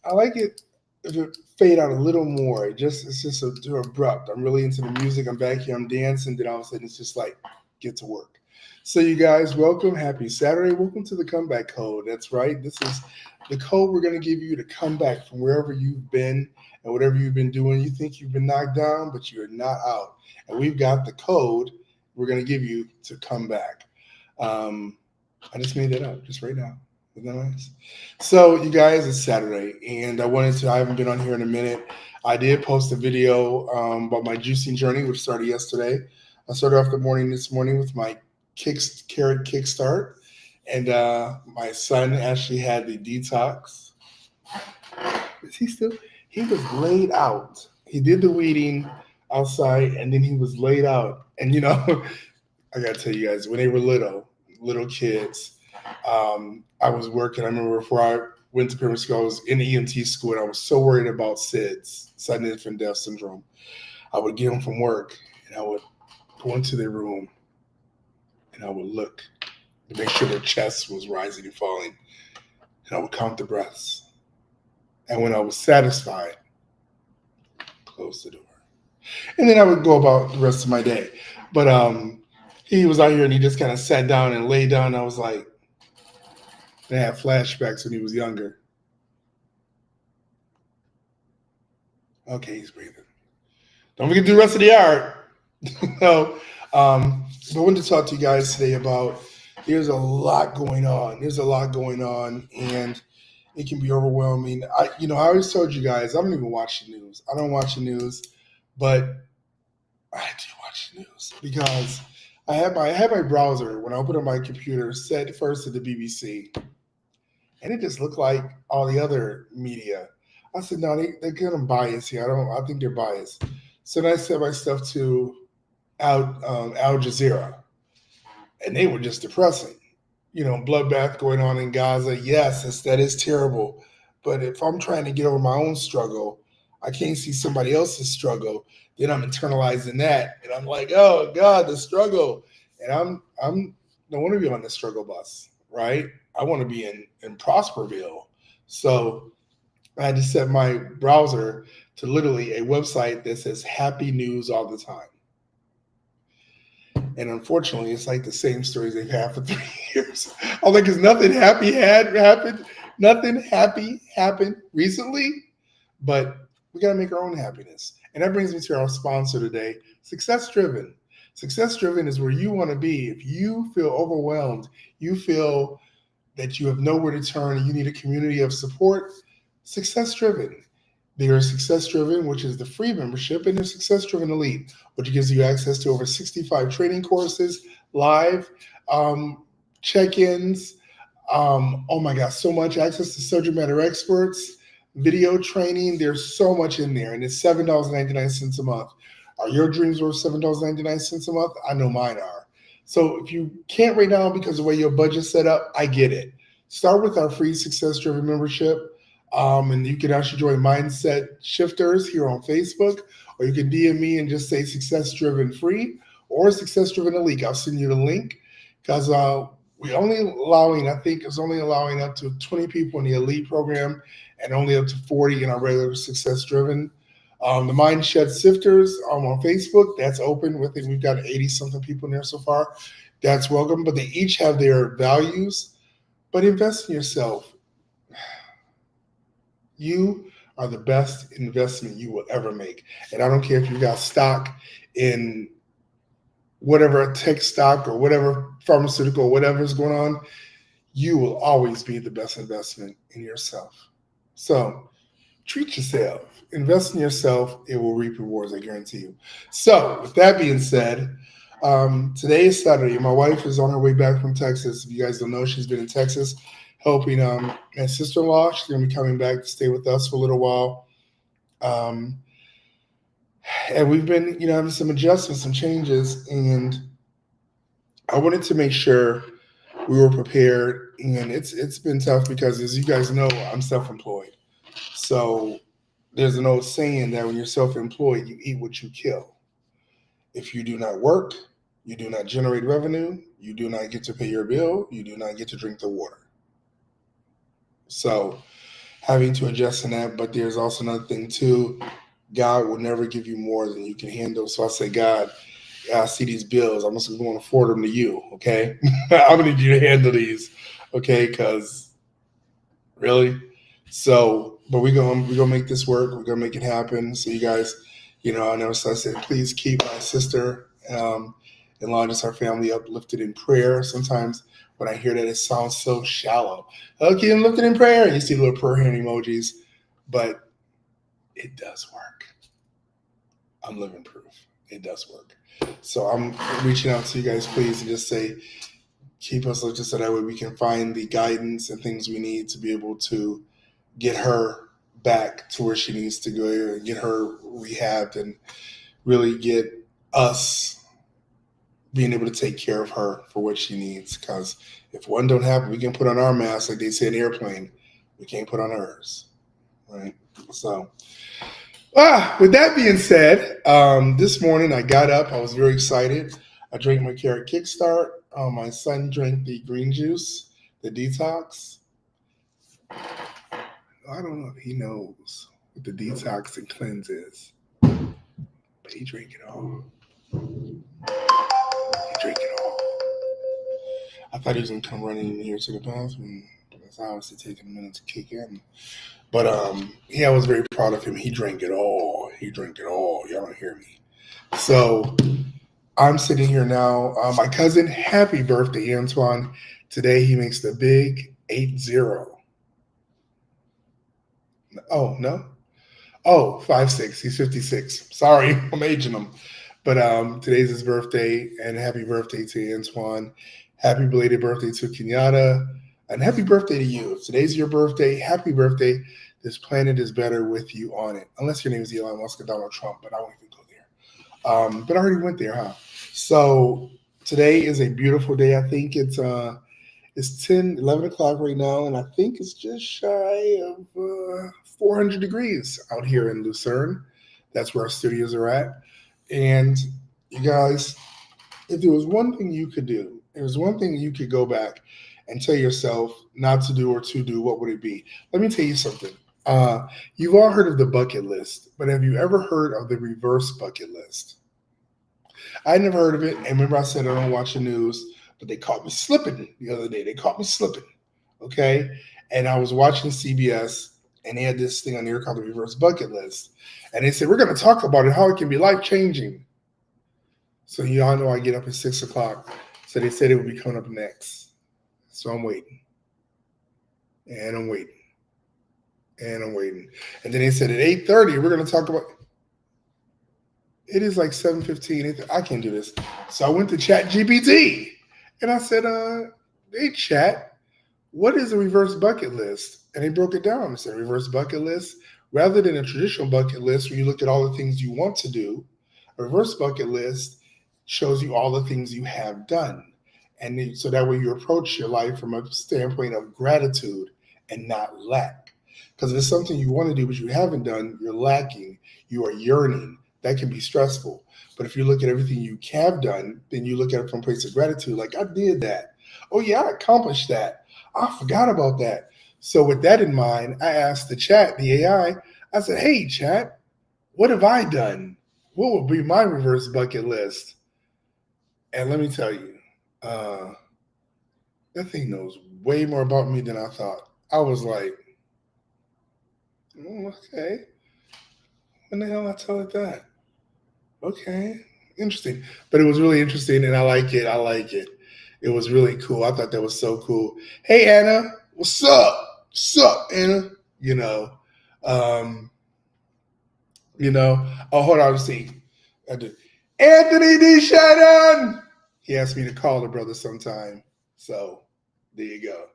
I like it if it fade out a little more. It's just so too abrupt. I'm really into the music. I'm back here. I'm dancing. Then all of a sudden, it's just like get to work. So you guys, welcome. Happy Saturday. Welcome to the Comeback Code. That's right. This is the code we're going to give you to come back from wherever you've been and whatever you've been doing. You think you've been knocked down, but you're not out. And we've got the code we're going to give you to come back. Um, I just made that up just right now. Isn't that nice? So, you guys, it's Saturday, and I haven't been on here in a minute. I did post a video about my juicing journey, which started yesterday. I started off the morning this morning with my carrot kickstart, and my son actually had the detox. Is he still? He was laid out. He did the weeding outside, and then he was laid out. And I gotta tell you guys, when they were little kids, I was working. I remember before I went to primary school, I was in EMT school, and I was so worried about SIDS, sudden infant death syndrome. I would get home from work, and I would go into their room, and I would look to make sure their chest was rising and falling, and I would count the breaths. And when I was satisfied, close the door, and then I would go about the rest of my day. But he was out here, and he just kind of sat down and laid down. And I was like, I had flashbacks when he was younger. Okay, he's breathing. Don't forget to do the rest of the yard. No, but I wanted to talk to you guys today about there's a lot going on. There's a lot going on, and it can be overwhelming. I always told you guys I don't even watch the news. I don't watch the news, but I do watch the news because I had my browser when I opened up my computer set first to the BBC, and it just looked like all the other media. I said, no, they're kind of biased here. I think they're biased. So then I set my stuff to Al Jazeera, and they were just depressing. Bloodbath going on in Gaza. Yes, that is terrible. But if I'm trying to get over my own struggle, I can't see somebody else's struggle. Then I'm internalizing that, and I'm like, oh God, the struggle. And I'm don't want to be on the struggle bus, right? I want to be in Prosperville. So I had to set my browser to literally a website that says happy news all the time. And unfortunately, it's like the same stories they've had for 3 years. I'm like, because nothing happy had happened. Nothing happy happened recently, but we got to make our own happiness. And that brings me to our sponsor today, Success Driven. Success Driven is where you want to be. If you feel overwhelmed, you feel that you have nowhere to turn and you need a community of support, Success Driven. There's Success Driven, which is the free membership, and there's Success Driven Elite, which gives you access to over 65 training courses, live check-ins. Oh my gosh, so much access to subject matter experts, video training. There's so much in there, and it's $7.99 a month. Are your dreams worth $7.99 a month? I know mine are. So if you can't right now because of the way your budget's set up, I get it. Start with our free Success Driven membership. And you can actually join Mindset Shifters here on Facebook, or you can DM me and just say Success Driven Free or Success Driven Elite. I'll send you the link because I think it's only allowing up to 20 people in the Elite program and only up to 40 in our regular Success Driven. The Mindset Shifters on Facebook, that's open. I think we've got 80 something people in there so far. That's welcome, but they each have their values. But invest in yourself. You are the best investment you will ever make. And I don't care if you got stock in whatever tech stock or whatever pharmaceutical, whatever is going on, you will always be the best investment in yourself. So treat yourself, invest in yourself. It will reap rewards, I guarantee you. So with that being said, today is Saturday. My wife is on her way back from Texas. If you guys don't know, she's been in Texas helping my sister-in-law. She's going to be coming back to stay with us for a little while. And we've been, having some adjustments, some changes, and I wanted to make sure we were prepared. And it's been tough because, as you guys know, I'm self-employed. So there's an old saying that when you're self-employed, you eat what you kill. If you do not work, you do not generate revenue, you do not get to pay your bill, you do not get to drink the water. So having to adjust in that. But there's also another thing too. God will never give you more than you can handle. So I say, God, I see these bills. I'm just going to afford them to you. Okay, I'm gonna need you to handle these. Okay, because really. So, but we're gonna make this work. We're gonna make it happen. So you guys, I know. So I said, please keep my sister and law, just our family uplifted in prayer. Sometimes when I hear that, it sounds so shallow. Okay, I'm lifted in prayer. You see the little prayer hand emojis, but it does work. I'm living proof. It does work. So I'm reaching out to you guys, please, and just say, keep us lifted so that way we can find the guidance and things we need to be able to get her back to where she needs to go and get her rehabbed and really get us being able to take care of her for what she needs. Because if one don't happen, we can put on our mask like they say in the airplane. We can't put on hers, right? So, with that being said, this morning I got up. I was very excited. I drank my carrot kickstart. My son drank the green juice, the detox. I don't know if he knows what the detox and cleanse is, but he drank it all. He drank it all. I thought he was gonna come running in here to the bathroom. It's obviously taking a minute to kick in. But I was very proud of him. He drank it all. He drank it all. Y'all don't hear me. So I'm sitting here now. My cousin, happy birthday, Antoine. Today he makes the big 8-0. Oh, no? Oh, 5'6". He's 56. Sorry, I'm aging him. But today's his birthday, and happy birthday to Antoine. Happy belated birthday to Kenyatta. And happy birthday to you. If today's your birthday, happy birthday. This planet is better with you on it. Unless your name is Elon Musk or Donald Trump, but I won't even go there. But I already went there, huh? So today is a beautiful day. I think it's 11 o'clock right now, and I think it's just shy of 400 degrees out here in Lucerne. That's where our studios are at. And you guys, if there was one thing you could do, there was one thing you could go back and tell yourself not to do or to do, what would it be? Let me tell you something. You've all heard of the bucket list, but have you ever heard of the reverse bucket list? I never heard of it. And remember, I said I don't watch the news, but they caught me slipping the other day. They caught me slipping. Okay. And I was watching CBS, and they had this thing on there called the reverse bucket list. And they said, we're going to talk about it, how it can be life changing. So you all know I get up at 6 o'clock. So they said it would be coming up next. So I'm waiting. And I'm waiting. And I'm waiting. And then they said at 8:30, we're going to talk about. It is like 7:15. I can't do this. So I went to ChatGPT. And I said, hey, Chat, what is a reverse bucket list? And they broke it down. They said reverse bucket list, rather than a traditional bucket list where you look at all the things you want to do, a reverse bucket list shows you all the things you have done. And so that way you approach your life from a standpoint of gratitude and not lack. Because if it's something you want to do but you haven't done, you're lacking, you are yearning. That can be stressful. But if you look at everything you have done, then you look at it from a place of gratitude, like I did that. Oh yeah, I accomplished that. I forgot about that. So with that in mind, I asked the chat, the AI, I said, hey chat, what have I done? What would be my reverse bucket list? And let me tell you, that thing knows way more about me than I thought. I was like, okay, when the hell I tell it that? Okay, interesting. But it was really interesting, and I like it. I like it. It was really cool. I thought that was so cool. Hey, Anna, what's up? What's up, Anna? Um, oh, hold on, see. Anthony D. Shannon! He asked me to call the brother sometime. So, there you go.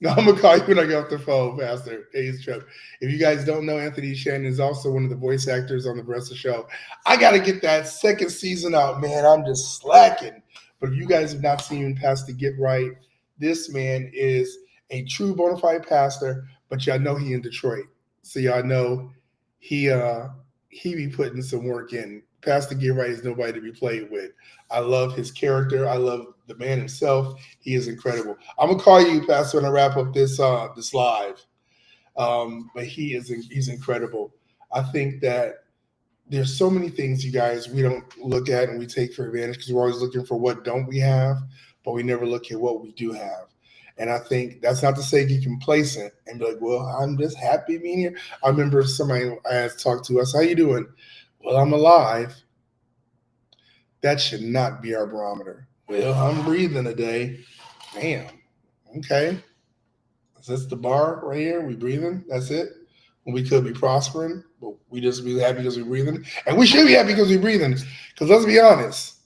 No, I'm going to call you when I get off the phone, Pastor Hayes Trip. If you guys don't know, Anthony Shannon is also one of the voice actors on the Bressa Show. I got to get that second season out, man. I'm just slacking. But if you guys have not seen Pastor Get Right, this man is a true bona fide pastor, but y'all know he in Detroit. So y'all know he be putting some work in. Pastor Get Right is nobody to be played with. I love his character. I love the man himself. He is incredible. I'm gonna call you, Pastor, when I wrap up this live. But he's incredible. I think that there's so many things, you guys, we don't look at and we take for advantage because we're always looking for what don't we have, but we never look at what we do have. And I think that's not to say get complacent and be like, well, I'm just happy being here. I remember somebody I had talked to us, how you doing? Well, I'm alive. That should not be our barometer. Well, I'm breathing today. Damn. Okay. Is this the bar right here? We breathing? That's it? We could be prospering, but we just be happy because we're breathing. And we should be happy because we're breathing. Because let's be honest,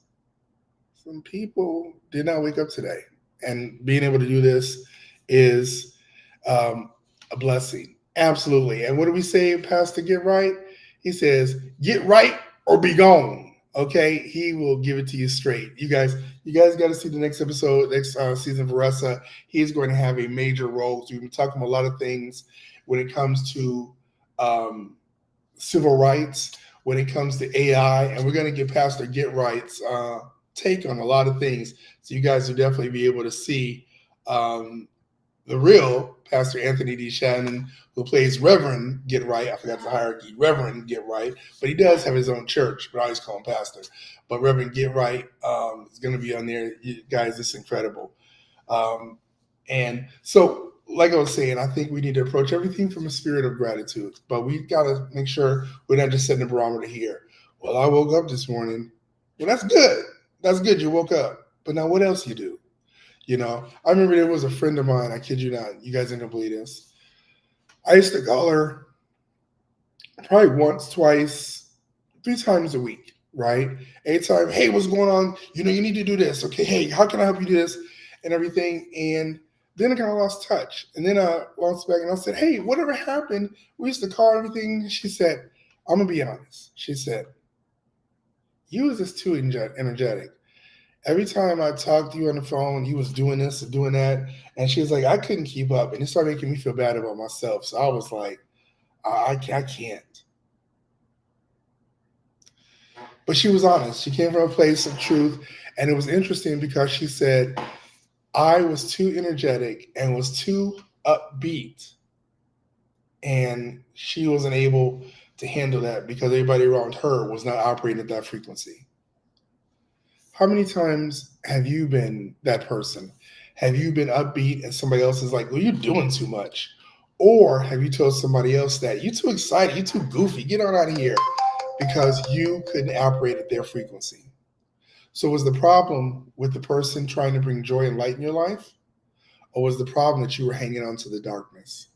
some people did not wake up today. And being able to do this is a blessing. Absolutely. And what do we say, Pastor Get Right? He says, get right or be gone. Okay, he will give it to you straight. You guys got to see the next episode, next season for Ressa. He's going to have a major role. So we've been talking about a lot of things when it comes to civil rights, when it comes to AI, and we're going to get Pastor Get Right's take on a lot of things. So you guys will definitely be able to see the real Pastor Anthony D. Shannon, who plays Reverend Get Right. I forgot the hierarchy, Reverend Get Right, but he does have his own church, but I always call him Pastor. But Reverend Get Right is going to be on there. You guys, it's incredible. And so, like I was saying, I think we need to approach everything from a spirit of gratitude, but we got to make sure we're not just setting the barometer here. Well, I woke up this morning. Well, that's good. That's good. You woke up. But now what else you do? You know, I remember there was a friend of mine. I kid you not. You guys ain't gonna believe this. I used to call her probably once, twice, 3 times a week, right? Anytime, hey, what's going on? You know, you need to do this. Okay, hey, how can I help you do this? And everything. And then I kind of lost touch. And then I lost back and I said, hey, whatever happened? We used to call everything. She said, I'm gonna be honest. She said, you was just too energetic. Every time I talked to you on the phone, you was doing this and doing that. And she was like, I couldn't keep up. And it started making me feel bad about myself. So I was like, I can't. But she was honest. She came from a place of truth. And it was interesting because she said, I was too energetic and was too upbeat. And she wasn't able to handle that because everybody around her was not operating at that frequency. How many times have you been that person? Have you been upbeat and somebody else is like, well, you're doing too much? Or have you told somebody else that you're too excited, you're too goofy, get on out of here because you couldn't operate at their frequency? So was the problem with the person trying to bring joy and light in your life? Or was the problem that you were hanging on to the darkness?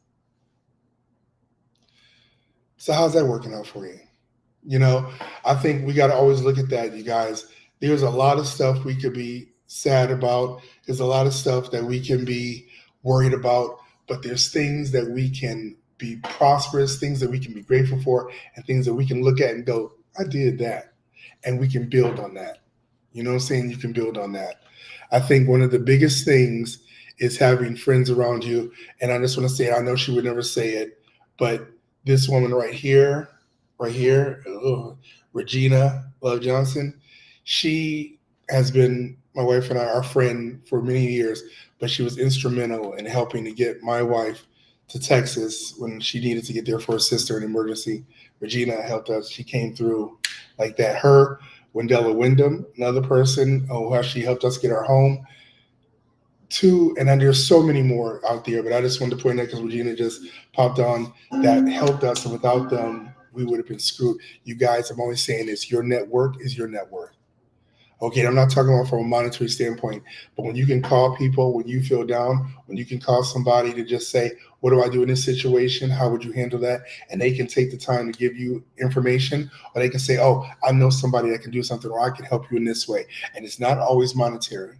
So how's that working out for you? You know, I think we got to always look at that, you guys. There's a lot of stuff we could be sad about. There's a lot of stuff that we can be worried about, but there's things that we can be prosperous, things that we can be grateful for, and things that we can look at and go, I did that. And we can build on that. You know what I'm saying? You can build on that. I think one of the biggest things is having friends around you. And I just want to say, I know she would never say it, but this woman right here, Regina Love Johnson, she has been my wife and I, our friend for many years, but she was instrumental in helping to get my wife to Texas when she needed to get there for her sister in emergency. Regina helped us. She came through like that. Her, Wendella Wyndham, another person how she helped us get our home. And then there's so many more out there, but I just wanted to point out because Regina just popped on that helped us, and without them, we would have been screwed. You guys, I'm always saying this, your network is your net worth. Okay, I'm not talking about from a monetary standpoint, but when you can call people, when you feel down, when you can call somebody to just say, what do I do in this situation? How would you handle that? And they can take the time to give you information, or they can say, oh, I know somebody that can do something, or I can help you in this way. And it's not always monetary.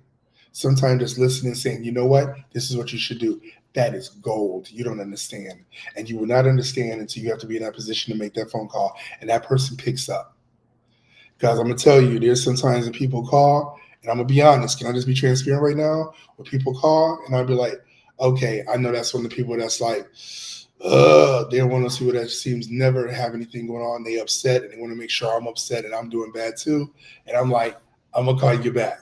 Sometimes just listening and saying, you know what, this is what you should do. That is gold. You don't understand. And you will not understand until you have to be in that position to make that phone call. And that person picks up. Because I'm going to tell you, there's sometimes when people call, and I'm going to be honest, can I just be transparent right now? When people call, and I'll be like, okay, I know that's one of the people that's like, they're one of those people that seems never to have anything going on. They upset, and they want to make sure I'm upset and I'm doing bad too. And I'm like, I'm going to call you back.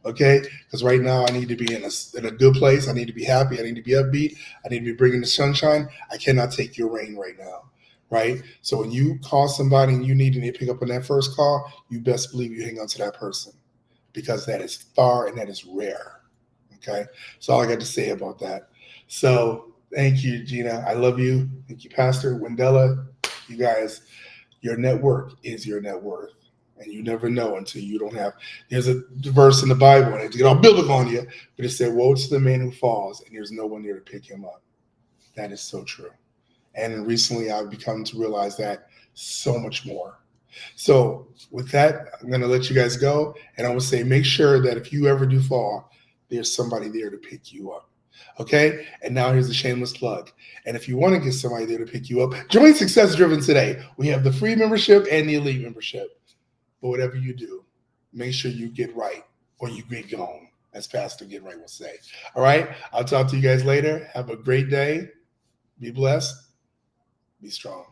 Okay, because right now I need to be in a good place. I need to be happy. I need to be upbeat. I need to be bringing the sunshine. I cannot take your rain right now, right? So when you call somebody and you need to pick up on that first call, you best believe you hang on to that person, because that is far and that is rare. Okay, so all I got to say about that. So thank you, Gina. I love you. Thank you, Pastor Wendella. You guys, your network is your net worth. And you never know until you don't have. There's a verse in the Bible, and to get all biblical on you, but it said, "Woe to the man who falls, and there's no one there to pick him up." That is so true. And recently, I've become to realize that so much more. So, with that, I'm going to let you guys go, and I would say, make sure that if you ever do fall, there's somebody there to pick you up. Okay, and now here's a shameless plug. And if you want to get somebody there to pick you up, join Success Driven today. We have the free membership and the elite membership. But whatever you do, make sure you get right or you get gone, as Pastor Get Right will say. All right, I'll talk to you guys later. Have a great day. Be blessed. Be strong.